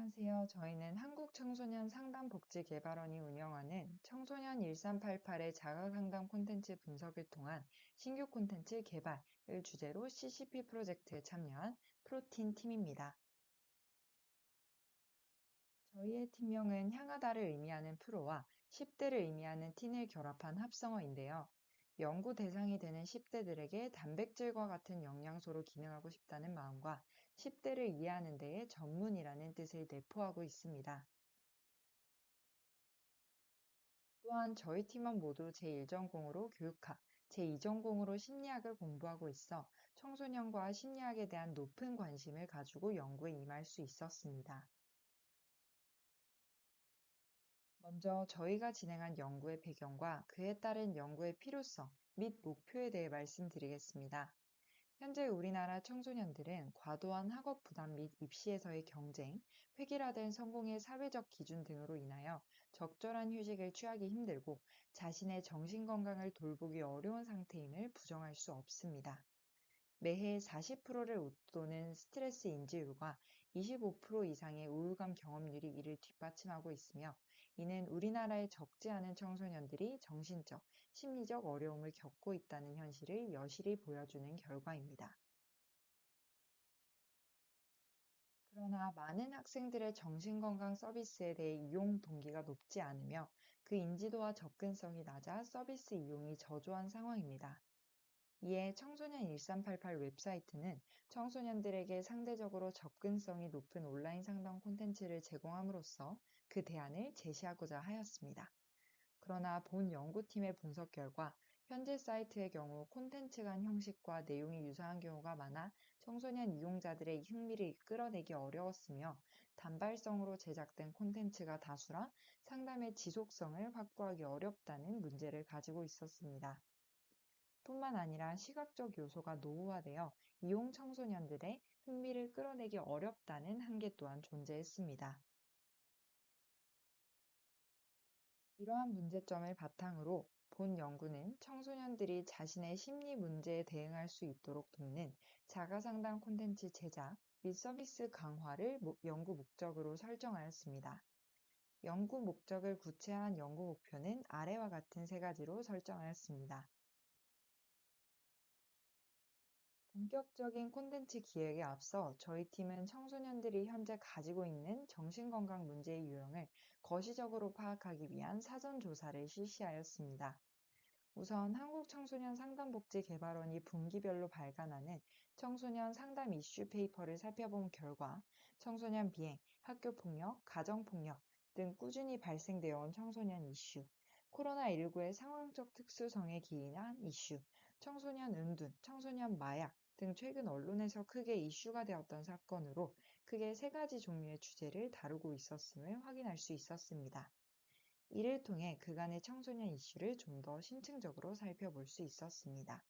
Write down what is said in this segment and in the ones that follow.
안녕하세요. 저희는 한국청소년 상담복지개발원이 운영하는 청소년 1388의 자가상담 콘텐츠 분석을 통한 신규 콘텐츠 개발을 주제로 CCP 프로젝트에 참여한 프로틴 팀입니다. 저희의 팀명은 향하다를 의미하는 프로와 10대를 의미하는 틴을 결합한 합성어인데요. 연구 대상이 되는 10대들에게 단백질과 같은 영양소로 기능하고 싶다는 마음과 10대를 이해하는 데에 전문이라는 뜻을 내포하고 있습니다. 또한 저희 팀원 모두 제1전공으로 교육학, 제2전공으로 심리학을 공부하고 있어 청소년과 심리학에 대한 높은 관심을 가지고 연구에 임할 수 있었습니다. 먼저 저희가 진행한 연구의 배경과 그에 따른 연구의 필요성 및 목표에 대해 말씀드리겠습니다. 현재 우리나라 청소년들은 과도한 학업 부담 및 입시에서의 경쟁, 획일화된 성공의 사회적 기준 등으로 인하여 적절한 휴식을 취하기 힘들고 자신의 정신 건강을 돌보기 어려운 상태임을 부정할 수 없습니다. 매해 40%를 웃도는 스트레스 인지율과 25% 이상의 우울감 경험률이 이를 뒷받침하고 있으며, 이는 우리나라의 적지 않은 청소년들이 정신적, 심리적 어려움을 겪고 있다는 현실을 여실히 보여주는 결과입니다. 그러나 많은 학생들의 정신건강 서비스에 대해 이용 동기가 높지 않으며 그 인지도와 접근성이 낮아 서비스 이용이 저조한 상황입니다. 이에 청소년 1388 웹사이트는 청소년들에게 상대적으로 접근성이 높은 온라인 상담 콘텐츠를 제공함으로써 그 대안을 제시하고자 하였습니다. 그러나 본 연구팀의 분석 결과 현재 사이트의 경우 콘텐츠 간 형식과 내용이 유사한 경우가 많아 청소년 이용자들의 흥미를 끌어내기 어려웠으며, 단발성으로 제작된 콘텐츠가 다수라 상담의 지속성을 확보하기 어렵다는 문제를 가지고 있었습니다. 뿐만 아니라 시각적 요소가 노후화되어 이용 청소년들의 흥미를 끌어내기 어렵다는 한계 또한 존재했습니다. 이러한 문제점을 바탕으로 본 연구는 청소년들이 자신의 심리 문제에 대응할 수 있도록 돕는 자가상담 콘텐츠 제작 및 서비스 강화를 연구 목적으로 설정하였습니다. 연구 목적을 구체화한 연구 목표는 아래와 같은 세 가지로 설정하였습니다. 본격적인 콘텐츠 기획에 앞서 저희 팀은 청소년들이 현재 가지고 있는 정신건강 문제의 유형을 거시적으로 파악하기 위한 사전 조사를 실시하였습니다. 우선 한국청소년상담복지개발원이 분기별로 발간하는 청소년 상담 이슈 페이퍼를 살펴본 결과 청소년 비행, 학교폭력, 가정폭력 등 꾸준히 발생되어 온 청소년 이슈, 코로나19의 상황적 특수성에 기인한 이슈, 청소년 은둔, 청소년 마약 등 최근 언론에서 크게 이슈가 되었던 사건으로 크게 세 가지 종류의 주제를 다루고 있었음을 확인할 수 있었습니다. 이를 통해 그간의 청소년 이슈를 좀 더 심층적으로 살펴볼 수 있었습니다.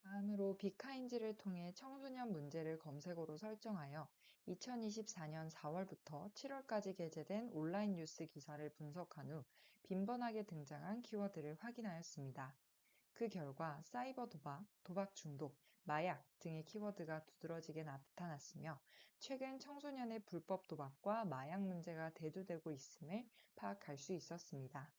다음으로 빅카인즈를 통해 청소년 문제를 검색어로 설정하여 2024년 4월부터 7월까지 게재된 온라인 뉴스 기사를 분석한 후 빈번하게 등장한 키워드를 확인하였습니다. 그 결과 사이버 도박, 도박 중독, 마약 등의 키워드가 두드러지게 나타났으며, 최근 청소년의 불법 도박과 마약 문제가 대두되고 있음을 파악할 수 있었습니다.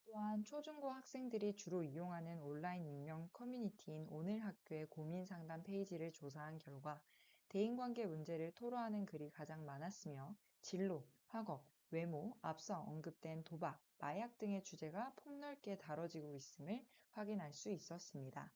또한 초중고 학생들이 주로 이용하는 온라인 익명 커뮤니티인 오늘 학교의 고민 상담 페이지를 조사한 결과 대인관계 문제를 토로하는 글이 가장 많았으며, 진로, 학업, 외모, 앞서 언급된 도박, 마약 등의 주제가 폭넓게 다뤄지고 있음을 확인할 수 있었습니다.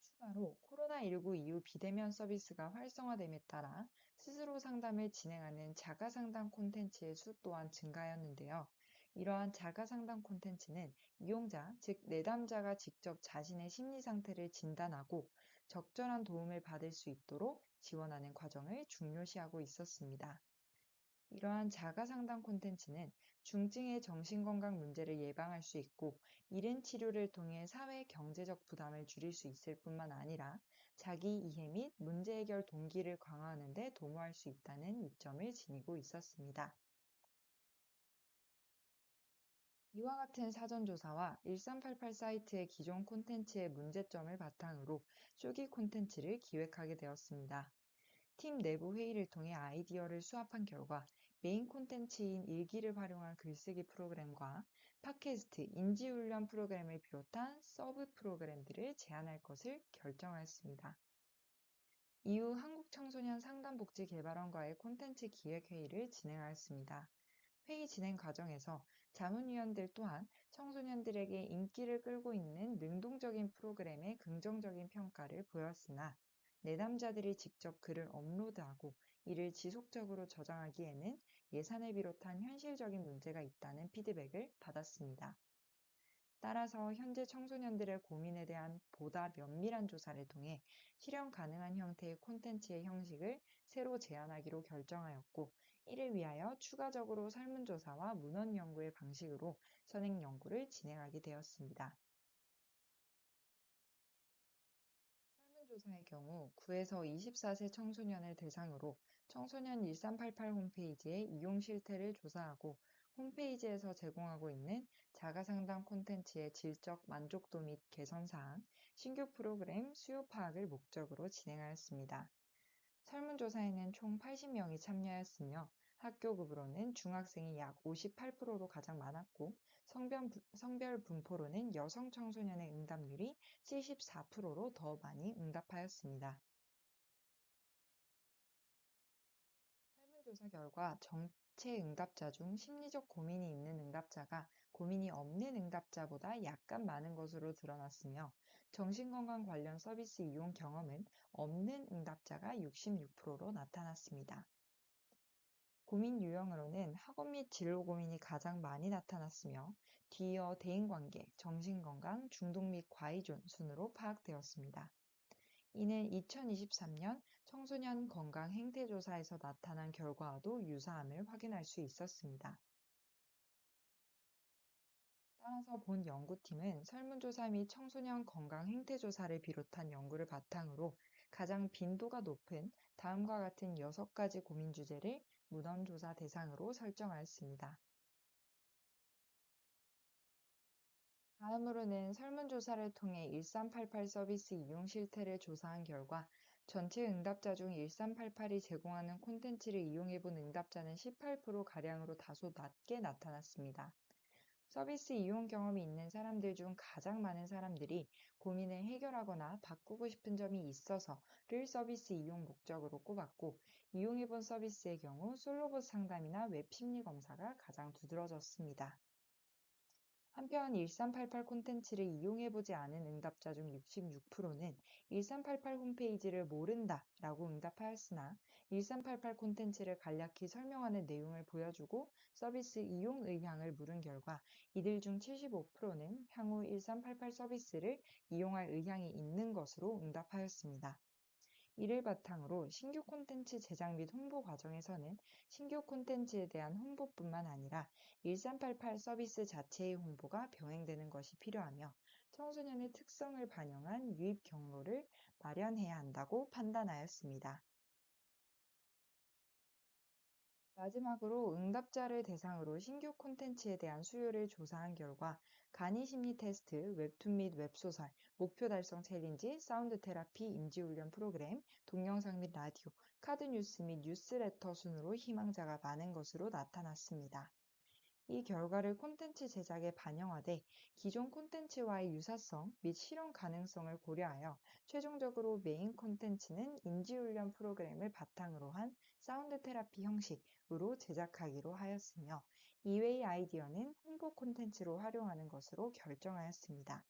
추가로 코로나19 이후 비대면 서비스가 활성화됨에 따라 스스로 상담을 진행하는 자가상담 콘텐츠의 수 또한 증가하였는데요. 이러한 자가상담 콘텐츠는 이용자, 즉 내담자가 직접 자신의 심리 상태를 진단하고 적절한 도움을 받을 수 있도록 지원하는 과정을 중요시하고 있었습니다. 이러한 자가상담 콘텐츠는 중증의 정신건강 문제를 예방할 수 있고, 이른 치료를 통해 사회 경제적 부담을 줄일 수 있을 뿐만 아니라 자기 이해 및 문제 해결 동기를 강화하는 데 도모할 수 있다는 이점을 지니고 있었습니다. 이와 같은 사전조사와 1388 사이트의 기존 콘텐츠의 문제점을 바탕으로 쪼기 콘텐츠를 기획하게 되었습니다. 팀 내부 회의를 통해 아이디어를 수합한 결과 메인 콘텐츠인 일기를 활용한 글쓰기 프로그램과 팟캐스트, 인지훈련 프로그램을 비롯한 서브 프로그램들을 제안할 것을 결정하였습니다. 이후 한국청소년 상담복지개발원과의 콘텐츠 기획회의를 진행하였습니다. 회의 진행 과정에서 자문위원들 또한 청소년들에게 인기를 끌고 있는 능동적인 프로그램의 긍정적인 평가를 보였으나 내담자들이 직접 글을 업로드하고 이를 지속적으로 저장하기에는 예산을 비롯한 현실적인 문제가 있다는 피드백을 받았습니다. 따라서 현재 청소년들의 고민에 대한 보다 면밀한 조사를 통해 실현 가능한 형태의 콘텐츠의 형식을 새로 제안하기로 결정하였고, 이를 위하여 추가적으로 설문조사와 문헌 연구의 방식으로 선행 연구를 진행하게 되었습니다. 설문조사의 경우 9에서 24세 청소년을 대상으로 청소년 1388 홈페이지의 이용 실태를 조사하고 홈페이지에서 제공하고 있는 자가상담 콘텐츠의 질적 만족도 및 개선 사항, 신규 프로그램 수요 파악을 목적으로 진행하였습니다. 설문조사에는 총 80명이 참여하였으며 학교급으로는 중학생이 약 58%로 가장 많았고 성별 분포로는 여성 청소년의 응답률이 74%로 더 많이 응답하였습니다. 설문조사 결과 전체 응답자 중 심리적 고민이 있는 응답자가 고민이 없는 응답자보다 약간 많은 것으로 드러났으며 정신건강 관련 서비스 이용 경험은 없는 응답자가 66%로 나타났습니다. 고민 유형으로는 학업 및 진로 고민이 가장 많이 나타났으며 뒤이어 대인관계, 정신건강, 중독 및 과의존 순으로 파악되었습니다. 이는 2023년 청소년 건강 행태조사에서 나타난 결과와도 유사함을 확인할 수 있었습니다. 따라서 본 연구팀은 설문조사 및 청소년 건강 행태조사를 비롯한 연구를 바탕으로 가장 빈도가 높은 다음과 같은 6가지 고민 주제를 문헌조사 대상으로 설정하였습니다. 다음으로는 설문조사를 통해 1388 서비스 이용 실태를 조사한 결과 전체 응답자 중 1388이 제공하는 콘텐츠를 이용해본 응답자는 18%가량으로 다소 낮게 나타났습니다. 서비스 이용 경험이 있는 사람들 중 가장 많은 사람들이 고민을 해결하거나 바꾸고 싶은 점이 있어서를 서비스 이용 목적으로 꼽았고, 이용해본 서비스의 경우 솔로봇 상담이나 웹 심리 검사가 가장 두드러졌습니다. 한편 1388 콘텐츠를 이용해보지 않은 응답자 중 66%는 1388 홈페이지를 모른다 라고 응답하였으나 1388 콘텐츠를 간략히 설명하는 내용을 보여주고 서비스 이용 의향을 물은 결과 이들 중 75%는 향후 1388 서비스를 이용할 의향이 있는 것으로 응답하였습니다. 이를 바탕으로 신규 콘텐츠 제작 및 홍보 과정에서는 신규 콘텐츠에 대한 홍보뿐만 아니라 1388 서비스 자체의 홍보가 병행되는 것이 필요하며 청소년의 특성을 반영한 유입 경로를 마련해야 한다고 판단하였습니다. 마지막으로 응답자를 대상으로 신규 콘텐츠에 대한 수요를 조사한 결과 간이 심리 테스트, 웹툰 및 웹소설, 목표 달성 챌린지, 사운드 테라피, 인지훈련 프로그램, 동영상 및 라디오, 카드 뉴스 및 뉴스레터 순으로 희망자가 많은 것으로 나타났습니다. 이 결과를 콘텐츠 제작에 반영하되 기존 콘텐츠와의 유사성 및 실현 가능성을 고려하여 최종적으로 메인 콘텐츠는 인지훈련 프로그램을 바탕으로 한 사운드 테라피 형식으로 제작하기로 하였으며 이외의 아이디어는 홍보 콘텐츠로 활용하는 것으로 결정하였습니다.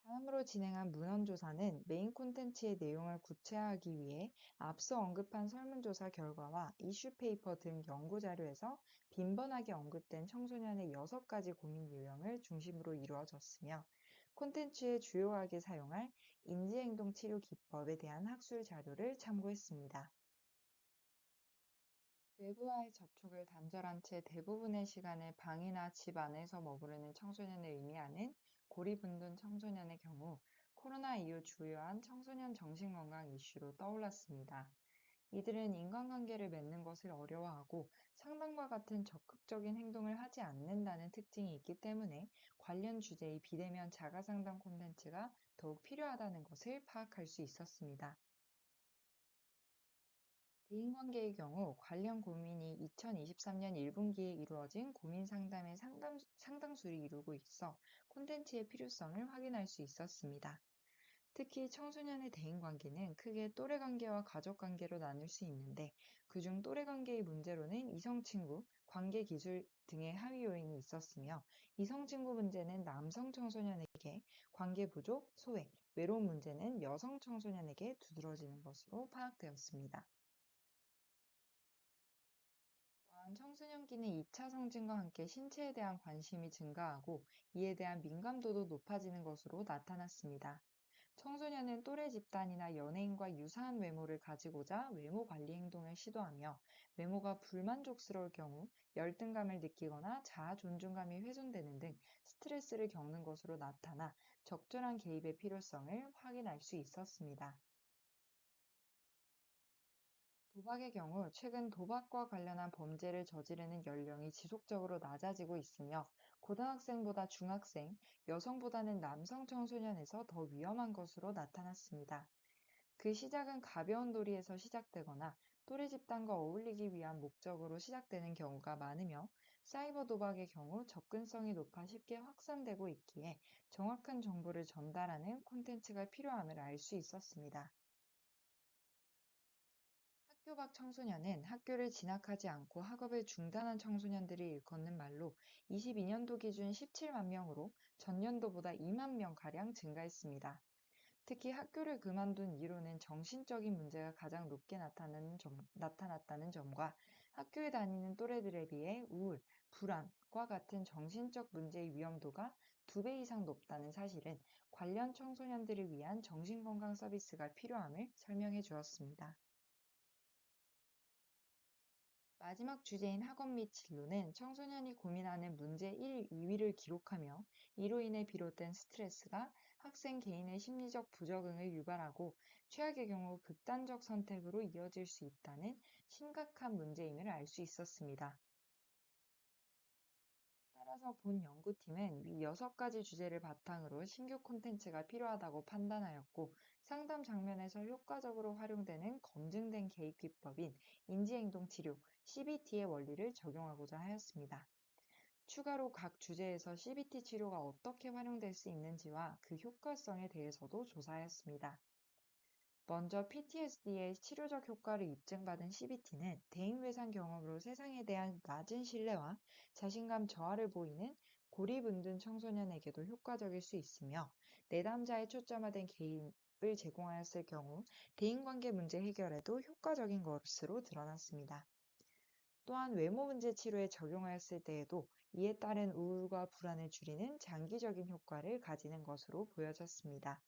다음으로 진행한 문헌조사는 메인 콘텐츠의 내용을 구체화하기 위해 앞서 언급한 설문조사 결과와 이슈페이퍼 등 연구자료에서 빈번하게 언급된 청소년의 6가지 고민 유형을 중심으로 이루어졌으며 콘텐츠에 주요하게 사용할 인지행동 치료 기법에 대한 학술 자료를 참고했습니다. 외부와의 접촉을 단절한 채 대부분의 시간을 방이나 집 안에서 머무르는 청소년을 의미하는 고리분둔 청소년의 경우 코로나 이후 주요한 청소년 정신건강 이슈로 떠올랐습니다. 이들은 인간관계를 맺는 것을 어려워하고 상담과 같은 적극적인 행동을 하지 않는다는 특징이 있기 때문에 관련 주제의 비대면 자가상담 콘텐츠가 더욱 필요하다는 것을 파악할 수 있었습니다. 대인관계의 경우 관련 고민이 2023년 1분기에 이루어진 고민 상담의 상당수를 이루고 있어 콘텐츠의 필요성을 확인할 수 있었습니다. 특히 청소년의 대인관계는 크게 또래관계와 가족관계로 나눌 수 있는데 그중 또래관계의 문제로는 이성친구, 관계기술 등의 하위 요인이 있었으며 이성친구 문제는 남성 청소년에게 관계부족, 소외, 외로움 문제는 여성 청소년에게 두드러지는 것으로 파악되었습니다. 또한 청소년기는 2차 성징과 함께 신체에 대한 관심이 증가하고 이에 대한 민감도도 높아지는 것으로 나타났습니다. 청소년은 또래 집단이나 연예인과 유사한 외모를 가지고자 외모 관리 행동을 시도하며 외모가 불만족스러울 경우 열등감을 느끼거나 자아 존중감이 훼손되는 등 스트레스를 겪는 것으로 나타나 적절한 개입의 필요성을 확인할 수 있었습니다. 도박의 경우 최근 도박과 관련한 범죄를 저지르는 연령이 지속적으로 낮아지고 있으며 고등학생보다 중학생, 여성보다는 남성 청소년에서 더 위험한 것으로 나타났습니다. 그 시작은 가벼운 놀이에서 시작되거나 또래 집단과 어울리기 위한 목적으로 시작되는 경우가 많으며 사이버 도박의 경우 접근성이 높아 쉽게 확산되고 있기에 정확한 정보를 전달하는 콘텐츠가 필요함을 알 수 있었습니다. 학교 밖 청소년은 학교를 진학하지 않고 학업을 중단한 청소년들을 일컫는 말로 22년도 기준 17만 명으로 전년도보다 2만 명가량 증가했습니다. 특히 학교를 그만둔 이유로는 정신적인 문제가 가장 높게 나타났다는 점과 학교에 다니는 또래들에 비해 우울, 불안과 같은 정신적 문제의 위험도가 2배 이상 높다는 사실은 관련 청소년들을 위한 정신건강 서비스가 필요함을 설명해 주었습니다. 마지막 주제인 학업 및 진로는 청소년이 고민하는 문제 1, 2위를 기록하며 이로 인해 비롯된 스트레스가 학생 개인의 심리적 부적응을 유발하고 최악의 경우 극단적 선택으로 이어질 수 있다는 심각한 문제임을 알 수 있었습니다. 따라서 본 연구팀은 위 6가지 주제를 바탕으로 신규 콘텐츠가 필요하다고 판단하였고 상담 장면에서 효과적으로 활용되는 검증된 개입 기법인 인지행동 치료 CBT의 원리를 적용하고자 하였습니다. 추가로 각 주제에서 CBT 치료가 어떻게 활용될 수 있는지와 그 효과성에 대해서도 조사하였습니다. 먼저 PTSD의 치료적 효과를 입증받은 CBT는 대인외상 경험으로 세상에 대한 낮은 신뢰와 자신감 저하를 보이는 고립운둔 청소년에게도 효과적일 수 있으며 내담자에 초점화된 개입을 제공하였을 경우 대인관계 문제 해결에도 효과적인 것으로 드러났습니다. 또한 외모 문제 치료에 적용하였을 때에도 이에 따른 우울과 불안을 줄이는 장기적인 효과를 가지는 것으로 보여졌습니다.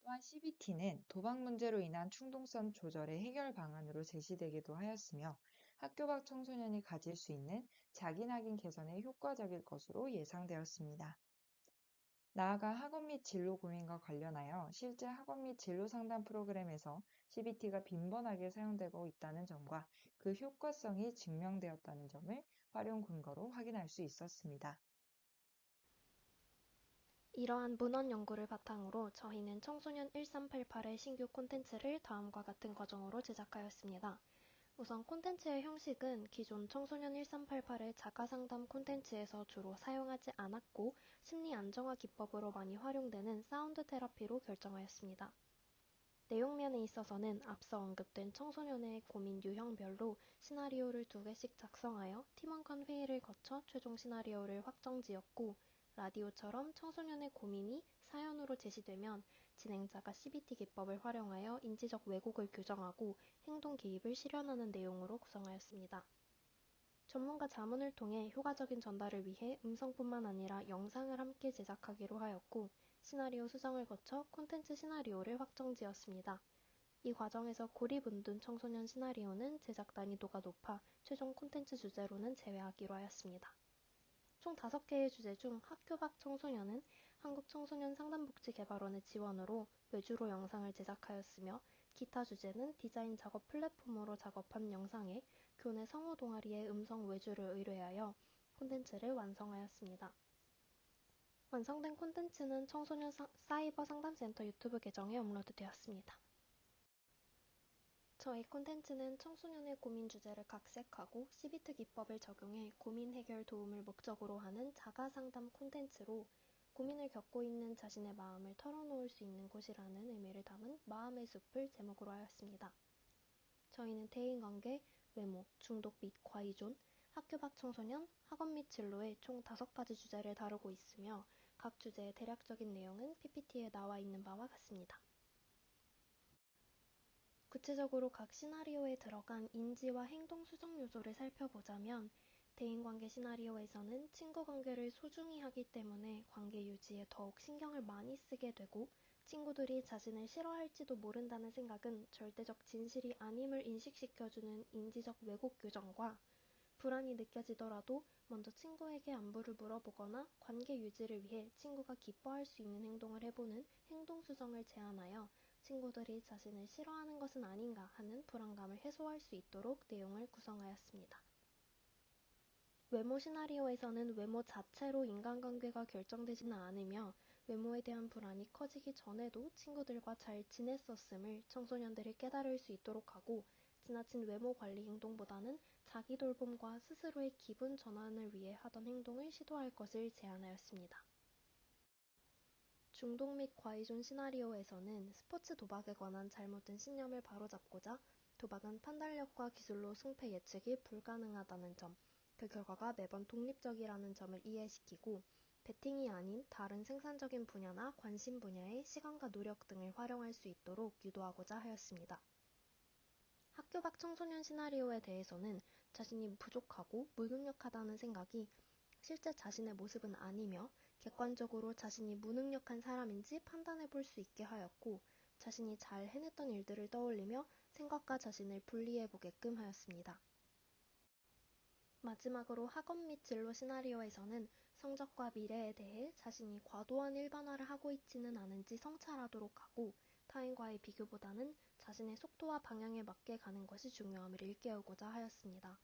또한 CBT는 도박 문제로 인한 충동성 조절의 해결 방안으로 제시되기도 하였으며 학교 밖 청소년이 가질 수 있는 자기 낙인 개선에 효과적일 것으로 예상되었습니다. 나아가 학업 및 진로 고민과 관련하여 실제 학업 및 진로 상담 프로그램에서 CBT가 빈번하게 사용되고 있다는 점과 그 효과성이 증명되었다는 점을 활용 근거로 확인할 수 있었습니다. 이러한 문헌 연구를 바탕으로 저희는 청소년 1388의 신규 콘텐츠를 다음과 같은 과정으로 제작하였습니다. 우선 콘텐츠의 형식은 기존 청소년 1388의 자가상담 콘텐츠에서 주로 사용하지 않았고 심리 안정화 기법으로 많이 활용되는 사운드 테라피로 결정하였습니다. 내용면에 있어서는 앞서 언급된 청소년의 고민 유형별로 시나리오를 2개씩 작성하여 팀원 간 회의를 거쳐 최종 시나리오를 확정지었고 라디오처럼 청소년의 고민이 사연으로 제시되면 진행자가 CBT 기법을 활용하여 인지적 왜곡을 규정하고 행동 개입을 실현하는 내용으로 구성하였습니다. 전문가 자문을 통해 효과적인 전달을 위해 음성뿐만 아니라 영상을 함께 제작하기로 하였고 시나리오 수정을 거쳐 콘텐츠 시나리오를 확정지었습니다. 이 과정에서 고립운둔 청소년 시나리오는 제작 난이도가 높아 최종 콘텐츠 주제로는 제외하기로 하였습니다. 총 5개의 주제 중 학교 밖 청소년은 한국청소년상담복지개발원의 지원으로 외주로 영상을 제작하였으며 기타 주제는 디자인 작업 플랫폼으로 작업한 영상에 교내 성우 동아리의 음성 외주를 의뢰하여 콘텐츠를 완성하였습니다. 완성된 콘텐츠는 청소년 사이버 상담센터 유튜브 계정에 업로드되었습니다. 저희 콘텐츠는 청소년의 고민 주제를 각색하고 CBT 기법을 적용해 고민 해결 도움을 목적으로 하는 자가 상담 콘텐츠로 고민을 겪고 있는 자신의 마음을 털어놓을 수 있는 곳이라는 의미를 담은 마음의 숲을 제목으로 하였습니다. 저희는 대인관계, 외모, 중독 및 과의존, 학교 밖 청소년, 학업 및 진로의 총 5가지 주제를 다루고 있으며 각 주제의 대략적인 내용은 PPT에 나와 있는 바와 같습니다. 구체적으로 각 시나리오에 들어간 인지와 행동 수정 요소를 살펴보자면 대인관계 시나리오에서는 친구 관계를 소중히 하기 때문에 관계 유지에 더욱 신경을 많이 쓰게 되고 친구들이 자신을 싫어할지도 모른다는 생각은 절대적 진실이 아님을 인식시켜주는 인지적 왜곡 규정과 불안이 느껴지더라도 먼저 친구에게 안부를 물어보거나 관계 유지를 위해 친구가 기뻐할 수 있는 행동을 해보는 행동 수정을 제안하여 친구들이 자신을 싫어하는 것은 아닌가 하는 불안감을 해소할 수 있도록 내용을 구성하였습니다. 외모 시나리오에서는 외모 자체로 인간관계가 결정되지는 않으며 외모에 대한 불안이 커지기 전에도 친구들과 잘 지냈었음을 청소년들이 깨달을 수 있도록 하고 지나친 외모 관리 행동보다는 자기 돌봄과 스스로의 기분 전환을 위해 하던 행동을 시도할 것을 제안하였습니다. 중독 및 과의존 시나리오에서는 스포츠 도박에 관한 잘못된 신념을 바로잡고자 도박은 판단력과 기술로 승패 예측이 불가능하다는 점, 그 결과가 매번 독립적이라는 점을 이해시키고 베팅이 아닌 다른 생산적인 분야나 관심 분야의 시간과 노력 등을 활용할 수 있도록 유도하고자 하였습니다. 학교 밖 청소년 시나리오에 대해서는 자신이 부족하고 무능력하다는 생각이 실제 자신의 모습은 아니며 객관적으로 자신이 무능력한 사람인지 판단해 볼 수 있게 하였고 자신이 잘 해냈던 일들을 떠올리며 생각과 자신을 분리해 보게끔 하였습니다. 마지막으로 학업 및 진로 시나리오에서는 성적과 미래에 대해 자신이 과도한 일반화를 하고 있지는 않은지 성찰하도록 하고 타인과의 비교보다는 자신의 속도와 방향에 맞게 가는 것이 중요함을 일깨우고자 하였습니다.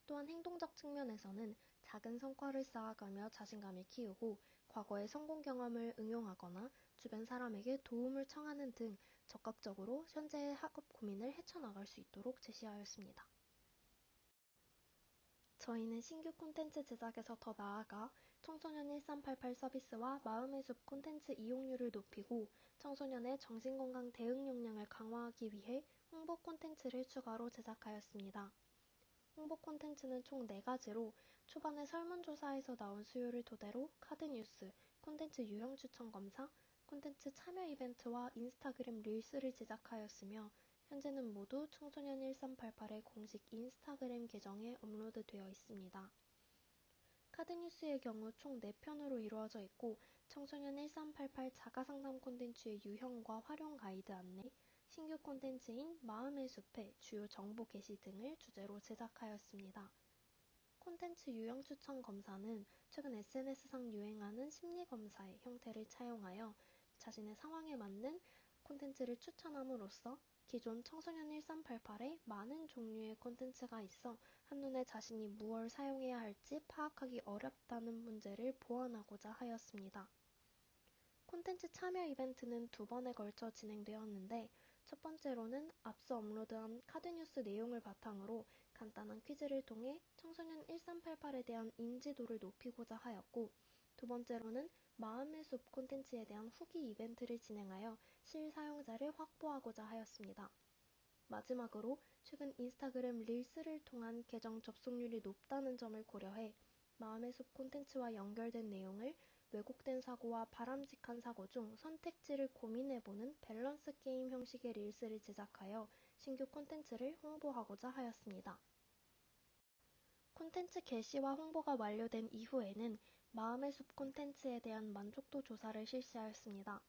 또한 행동적 측면에서는 작은 성과를 쌓아가며 자신감을 키우고 과거의 성공 경험을 응용하거나 주변 사람에게 도움을 청하는 등 적극적으로 현재의 학업 고민을 헤쳐나갈 수 있도록 제시하였습니다. 저희는 신규 콘텐츠 제작에서 더 나아가 청소년 1388 서비스와 마음의 숲 콘텐츠 이용률을 높이고 청소년의 정신건강 대응 역량을 강화하기 위해 홍보 콘텐츠를 추가로 제작하였습니다. 홍보 콘텐츠는 총 4가지로 초반에 설문조사에서 나온 수요를 토대로 카드뉴스, 콘텐츠 유형 추천 검사, 콘텐츠 참여 이벤트와 인스타그램 릴스를 제작하였으며 현재는 모두 청소년 1388의 공식 인스타그램 계정에 업로드되어 있습니다. 카드뉴스의 경우 총 4편으로 이루어져 있고 청소년 1388 자가상담 콘텐츠의 유형과 활용 가이드 안내, 신규 콘텐츠인 마음의 숲의 주요 정보 게시 등을 주제로 제작하였습니다. 콘텐츠 유형 추천 검사는 최근 SNS상 유행하는 심리검사의 형태를 차용하여 자신의 상황에 맞는 콘텐츠를 추천함으로써 기존 청소년 1388에 많은 종류의 콘텐츠가 있어 한눈에 자신이 무엇을 사용해야 할지 파악하기 어렵다는 문제를 보완하고자 하였습니다. 콘텐츠 참여 이벤트는 2번에 걸쳐 진행되었는데 첫 번째로는 앞서 업로드한 카드뉴스 내용을 바탕으로 간단한 퀴즈를 통해 청소년 1388에 대한 인지도를 높이고자 하였고 두 번째로는 마음의 숲 콘텐츠에 대한 후기 이벤트를 진행하여 실사용자를 확보하고자 하였습니다. 마지막으로 최근 인스타그램 릴스를 통한 계정 접속률이 높다는 점을 고려해 마음의 숲 콘텐츠와 연결된 내용을 왜곡된 사고와 바람직한 사고 중 선택지를 고민해보는 밸런스 게임 형식의 릴스를 제작하여 신규 콘텐츠를 홍보하고자 하였습니다. 콘텐츠 게시와 홍보가 완료된 이후에는 마음의 숲 콘텐츠에 대한 만족도 조사를 실시하였습니다.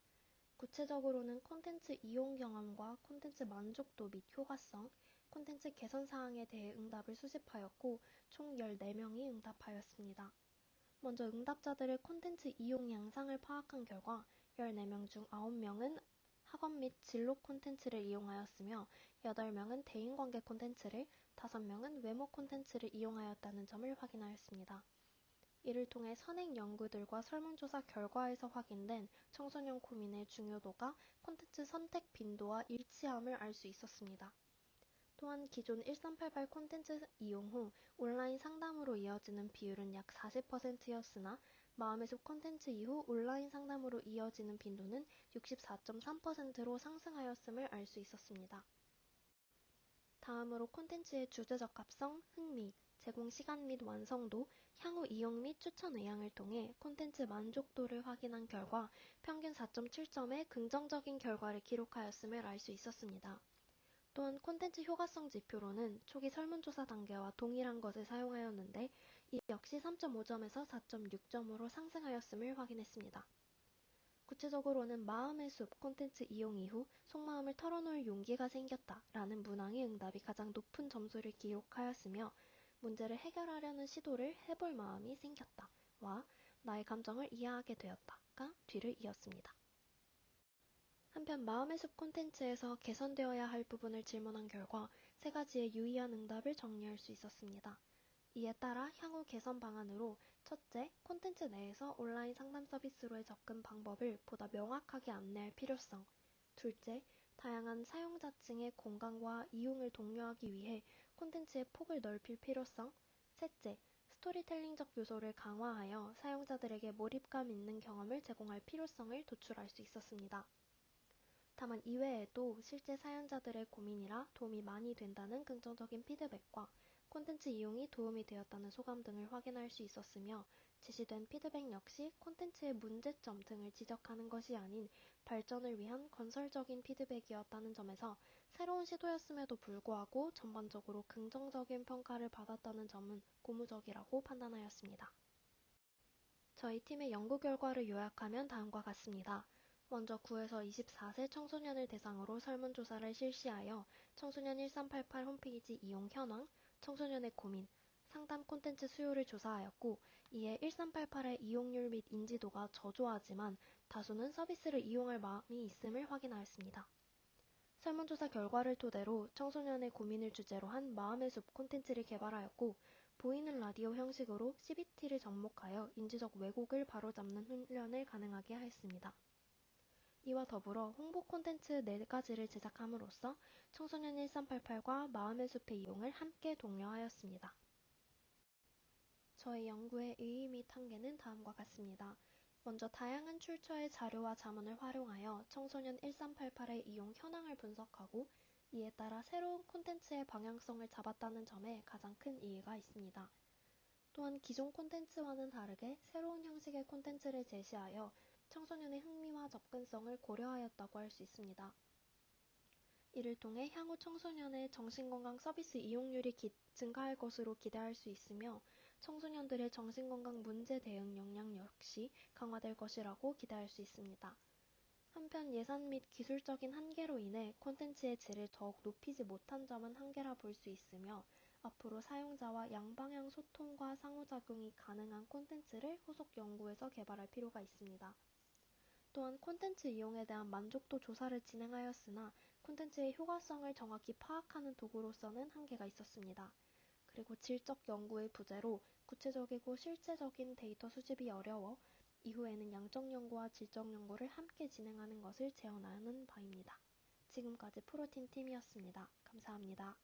구체적으로는 콘텐츠 이용 경험과 콘텐츠 만족도 및 효과성, 콘텐츠 개선 사항에 대해 응답을 수집하였고 총 14명이 응답하였습니다. 먼저 응답자들의 콘텐츠 이용 양상을 파악한 결과 14명 중 9명은 학원 및 진로 콘텐츠를 이용하였으며 8명은 대인관계 콘텐츠를, 5명은 외모 콘텐츠를 이용하였다는 점을 확인하였습니다. 이를 통해 선행 연구들과 설문조사 결과에서 확인된 청소년 고민의 중요도가 콘텐츠 선택 빈도와 일치함을 알 수 있었습니다. 또한 기존 1388 콘텐츠 이용 후 온라인 상담으로 이어지는 비율은 약 40%였으나 마음의 숲 콘텐츠 이후 온라인 상담으로 이어지는 빈도는 64.3%로 상승하였음을 알 수 있었습니다. 다음으로 콘텐츠의 주제 적합성, 흥미, 제공 시간 및 완성도, 향후 이용 및 추천 의향을 통해 콘텐츠 만족도를 확인한 결과 평균 4.7점의 긍정적인 결과를 기록하였음을 알 수 있었습니다. 또한 콘텐츠 효과성 지표로는 초기 설문조사 단계와 동일한 것을 사용하였는데 이 역시 3.5점에서 4.6점으로 상승하였음을 확인했습니다. 구체적으로는 마음의 숲 콘텐츠 이용 이후 속마음을 털어놓을 용기가 생겼다 라는 문항의 응답이 가장 높은 점수를 기록하였으며 문제를 해결하려는 시도를 해볼 마음이 생겼다 와 나의 감정을 이해하게 되었다가 뒤를 이었습니다. 한편 마음의 숲 콘텐츠에서 개선되어야 할 부분을 질문한 결과 3가지의 유의한 응답을 정리할 수 있었습니다. 이에 따라 향후 개선 방안으로 첫째, 콘텐츠 내에서 온라인 상담 서비스로의 접근 방법을 보다 명확하게 안내할 필요성. 둘째, 다양한 사용자층의 공감과 이용을 독려하기 위해 콘텐츠의 폭을 넓힐 필요성. 셋째, 스토리텔링적 요소를 강화하여 사용자들에게 몰입감 있는 경험을 제공할 필요성을 도출할 수 있었습니다. 다만 이외에도 실제 사용자들의 고민이라 도움이 많이 된다는 긍정적인 피드백과 콘텐츠 이용이 도움이 되었다는 소감 등을 확인할 수 있었으며 제시된 피드백 역시 콘텐츠의 문제점 등을 지적하는 것이 아닌 발전을 위한 건설적인 피드백이었다는 점에서 새로운 시도였음에도 불구하고 전반적으로 긍정적인 평가를 받았다는 점은 고무적이라고 판단하였습니다. 저희 팀의 연구 결과를 요약하면 다음과 같습니다. 먼저 9에서 24세 청소년을 대상으로 설문조사를 실시하여 청소년 1388 홈페이지 이용 현황, 청소년의 고민, 상담 콘텐츠 수요를 조사하였고 이에 1388의 이용률 및 인지도가 저조하지만 다수는 서비스를 이용할 마음이 있음을 확인하였습니다. 설문조사 결과를 토대로 청소년의 고민을 주제로 한 마음의 숲 콘텐츠를 개발하였고 보이는 라디오 형식으로 CBT를 접목하여 인지적 왜곡을 바로잡는 훈련을 가능하게 하였습니다. 이와 더불어 홍보 콘텐츠 4가지를 제작함으로써 청소년 1388과 마음의 숲의 이용을 함께 독려하였습니다. 저희 연구의 의의 및 한계는 다음과 같습니다. 먼저 다양한 출처의 자료와 자문을 활용하여 청소년 1388의 이용 현황을 분석하고 이에 따라 새로운 콘텐츠의 방향성을 잡았다는 점에 가장 큰 이의가 있습니다. 또한 기존 콘텐츠와는 다르게 새로운 형식의 콘텐츠를 제시하여 청소년의 흥미와 접근성을 고려하였다고 할 수 있습니다. 이를 통해 향후 청소년의 정신건강 서비스 이용률이 증가할 것으로 기대할 수 있으며 청소년들의 정신건강 문제 대응 역량 역시 강화될 것이라고 기대할 수 있습니다. 한편 예산 및 기술적인 한계로 인해 콘텐츠의 질을 더욱 높이지 못한 점은 한계라 볼 수 있으며 앞으로 사용자와 양방향 소통과 상호작용이 가능한 콘텐츠를 후속 연구에서 개발할 필요가 있습니다. 또한 콘텐츠 이용에 대한 만족도 조사를 진행하였으나 콘텐츠의 효과성을 정확히 파악하는 도구로서는 한계가 있었습니다. 그리고 질적 연구의 부재로 구체적이고 실제적인 데이터 수집이 어려워 이후에는 양적 연구와 질적 연구를 함께 진행하는 것을 제언하는 바입니다. 지금까지 프로틴 팀이었습니다. 감사합니다.